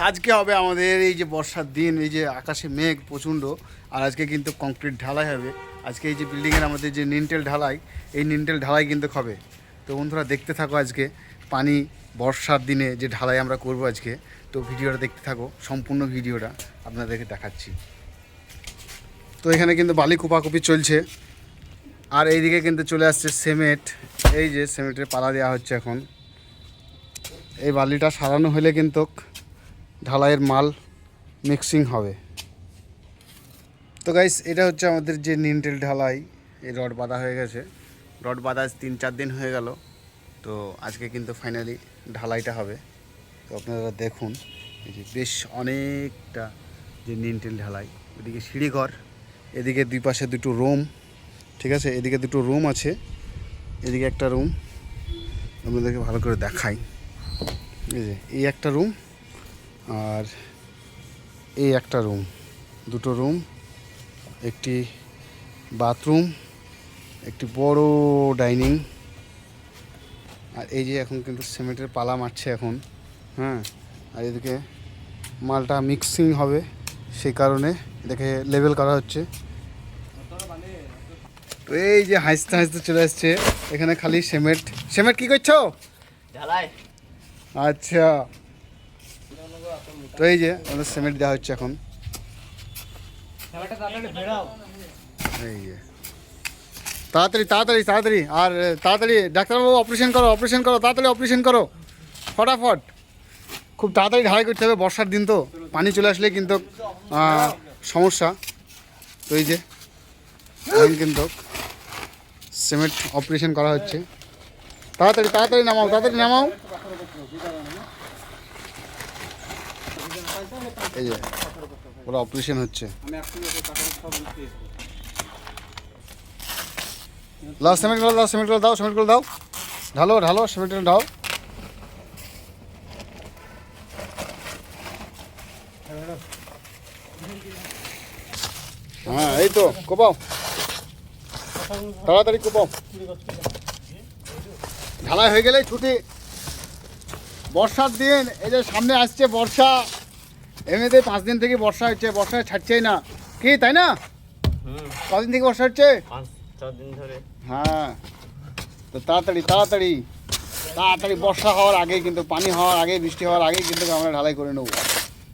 আজকে হবে আমাদের এই যে বর্ষার দিন, এই যে আকাশে মেঘ প্রচণ্ড, আর আজকে কিন্তু কংক্রিট ঢালাই হবে। আজকে এই যে বিল্ডিংয়ের আমাদের যে নিনটেল ঢালাই, এই নিনটেল ঢালাই কিন্তু হবে। তো বন্ধুরা দেখতে থাকো আজকে পানি বর্ষার দিনে যে ঢালাই আমরা করব আজকে। তো ভিডিওটা দেখতে থাকো, সম্পূর্ণ ভিডিওটা আপনাদেরকে দেখাচ্ছি। তো এখানে কিন্তু বালি কোপাকুপি চলছে, আর এইদিকে কিন্তু চলে আসছে সিমেন্ট। এই যে সিমেন্টের পালা দেওয়া হচ্ছে এখন। এই বালিটা সারানো হলে কিন্তু ঢালাইয়ের মাল মিক্সিং হবে। তো গাইস, এটা হচ্ছে আমাদের যে নিনটেল ঢালাই। এই রড বাঁধা হয়ে গেছে, রড বাঁধা 3-4 দিন হয়ে গেল। তো আজকে কিন্তু ফাইনালি ঢালাইটা হবে। তো আপনারা দেখুন, এই যে বেশ অনেকটা যে নিনটেল ঢালাই। ওদিকে সিঁড়িঘর, এদিকে দুই পাশে দুটো রুম, ঠিক আছে। এদিকে দুটো রুম আছে, এদিকে একটা রুম। আপনাদেরকে ভালো করে দেখাই। এই যে এই একটা রুম আর এই একটা রুম, দুটো রুম, একটি বাথরুম, একটি বড় ডাইনিং। আর এই যে এখন কিন্তু সিমেন্টের পালা মারছে এখন, হ্যাঁ। আর এদিকে মালটা মিক্সিং হবে, সেই কারণে এটাকে লেভেল করা হচ্ছে। তো এই যে হাসতে হাসতে চলে আসছে এখানে খালি সিমেন্ট। সিমেন্ট কি করছো? ঢালাই। আচ্ছা, তো এই যে আমাদের সিমেন্ট দেওয়া হচ্ছে এখন। এই যে তাড়াতাড়ি তাড়াতাড়ি তাড়াতাড়ি, আর তাড়াতাড়ি ডাক্তারবাবু অপারেশন করো, অপারেশন করো, তাড়াতাড়ি অপারেশন করো, ফটাফট। খুব তাড়াতাড়ি ঢালাই করতে হবে, বর্ষার দিন তো পানি চলে আসলে কিন্তু সমস্যা। তো এই যে এখন কিন্তু সিমেন্ট অপারেশন করা হচ্ছে। তাড়াতাড়ি তাড়াতাড়ি নামাও, তাড়াতাড়ি নামাও। এই যে ওরা অপারেশন হচ্ছে। লাও সিমেন্টগুলো দাও, সিমেন্টগুলো দাও, সিমেন্টগুলো দাও, ঢালো ঢালো, সিমেন্টগুলো ঢাও। হ্যাঁ এই তো কোপাও, তাড়াতাড়ি কোপাও। ঢালাই হয়ে গেলেই ছুটি। বর্ষার দিন, এই যে সামনে আসছে বর্ষা। এমনিতে 5 দিন থেকে বর্ষা হচ্ছে, বর্ষা ছাড়ছেই না, কি তাই না? কদিন থেকে বর্ষা হচ্ছে? 5-4 দিন ধরে। হ্যাঁ, তো তাড়াতাড়ি তাড়াতাড়ি তাড়াতাড়ি বর্ষা হওয়ার আগেই কিন্তু, পানি হওয়ার আগে, বৃষ্টি হওয়ার আগেই কিন্তু আমরা ঢালাই করে নেবো।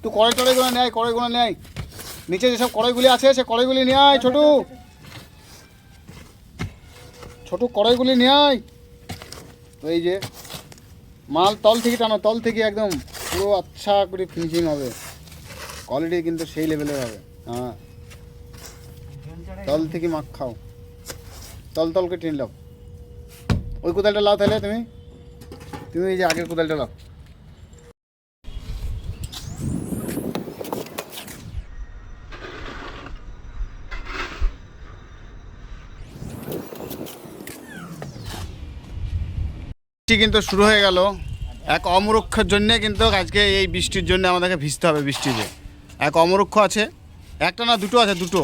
তো কড়াইগুলো নেয়, কড়াইগুলো নেয়, নিচে যেসব কড়াইগুলি আছে সে কড়াইগুলি নিয়ে আয়। ছোটু ছোটু কড়াইগুলি নিয়ে আয়। তো এই যে মাল তল থেকে টানো, তল থেকে একদম পুরো আচ্ছা করে ফিনিশিং হবে, কোয়ালিটি কিন্তু সেই লেভেলের হবে। হ্যাঁ, তল থেকে মাখ খাও, তল তলকে টেনে লাও। ওই কোদালটা লাও তাহলে, তুমি তুমি এই যে আগের কোদালটা লাও। বৃষ্টি কিন্তু শুরু হয়ে গেল। এক অমরক্ষের জন্যে কিন্তু আজকে এই বৃষ্টির জন্য আমাদেরকে ভিজতে হবে। বৃষ্টিতে এক অমরক্ষ আছে, একটা না দুটো আছে, দুটো।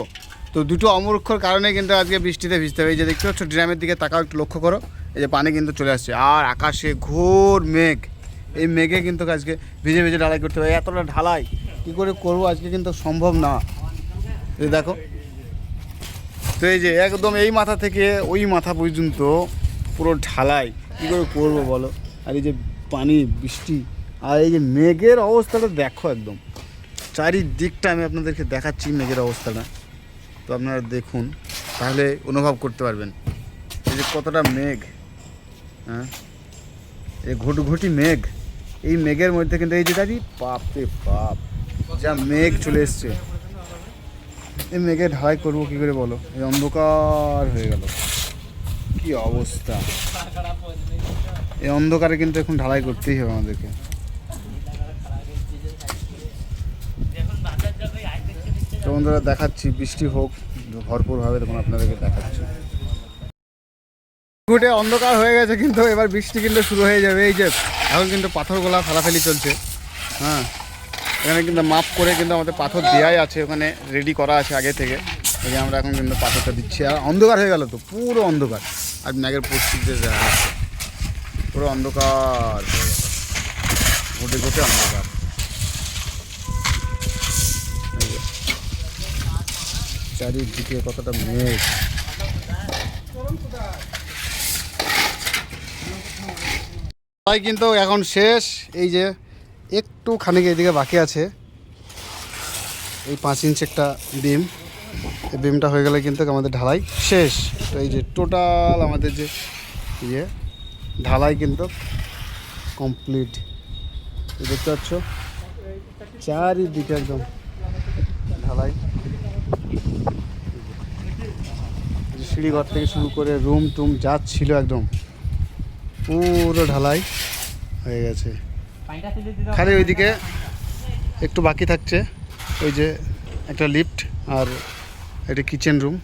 তো দুটো অমরক্ষর কারণে কিন্তু আজকে বৃষ্টিতে ভিজতে হবে। এই যে দেখতে পাচ্ছ ড্রামের দিকে তাকাও, একটু লক্ষ্য করো, এই যে পানি কিন্তু চলে আসছে, আর আকাশে ঘোর মেঘ। এই মেঘে কিন্তু আজকে ভিজে ভিজে ঢালাই করতে হবে। এতটা ঢালাই কী করে করবো আজকে কিন্তু সম্ভব না। এই দেখো, তো এই যে একদম এই মাথা থেকে ওই মাথা পর্যন্ত পুরো ঢালাই কী করে করবো বলো। আর এই যে পানি, বৃষ্টি, আর এই যে মেঘের অবস্থাটা দেখো, একদম চারিদিকটা আমি আপনাদেরকে দেখাচ্ছি মেঘের অবস্থাটা। তো আপনারা দেখুন, তাহলে অনুভব করতে পারবেন এই যে কতটা মেঘ। হ্যাঁ, এই ঘুটঘুটি মেঘ। এই মেঘের মধ্যে কিন্তু এই যে দাঁড়ি বাপ রে বাপ, যা মেঘ চলে এসছে। এই মেঘে ঢালাই করবো কী করে বলো, এই অন্ধকার হয়ে গেল, কি অবস্থা। এই অন্ধকারে কিন্তু এখন ঢালাই করতেই হবে আমাদেরকে। তো বন্ধুরা দেখাচ্ছি, বৃষ্টি হোক ভরপুরভাবে, তখন আপনাদেরকে দেখাচ্ছি। ঘুটে অন্ধকার হয়ে গেছে, কিন্তু এবার বৃষ্টি কিন্তু শুরু হয়ে যাবে। এই যে এখন কিন্তু পাথরগুলা ফেলাফেলি চলছে। হ্যাঁ, এখানে কিন্তু মাপ করে কিন্তু আমাদের পাথর দেওয়াই আছে, ওখানে রেডি করা আছে আগে থেকে। এই যে আমরা এখন কিন্তু পাথরটা দিচ্ছি। আর অন্ধকার হয়ে গেল তো, পুরো অন্ধকার। আর ম্যাগের পরিস্থিতি পুরো অন্ধকার হয়ে গেল, ঘুটে ঘুটে অন্ধকার। চারিদিকে কতটা মেঘ। তাই কিন্তু এখন শেষ। এই যে একটু খানিক এইদিকে বাকি আছে, এই 5 ইঞ্চ একটা বিম, এই বিমটা হয়ে গেলে কিন্তু আমাদের ঢালাই শেষ। তো এই যে টোটাল আমাদের যে ইয়ে ঢালাই কিন্তু কমপ্লিট। দেখতে পাচ্ছ চারিদিকে একদম ঢালাই, সিঁড়িঘর থেকে শুরু করে রুম টুম যা ছিল একদম পুরো ঢালাই হয়ে গেছে। খালি ওইদিকে একটু বাকি থাকছে, ওই যে একটা লিফট আর একটা কিচেন রুম।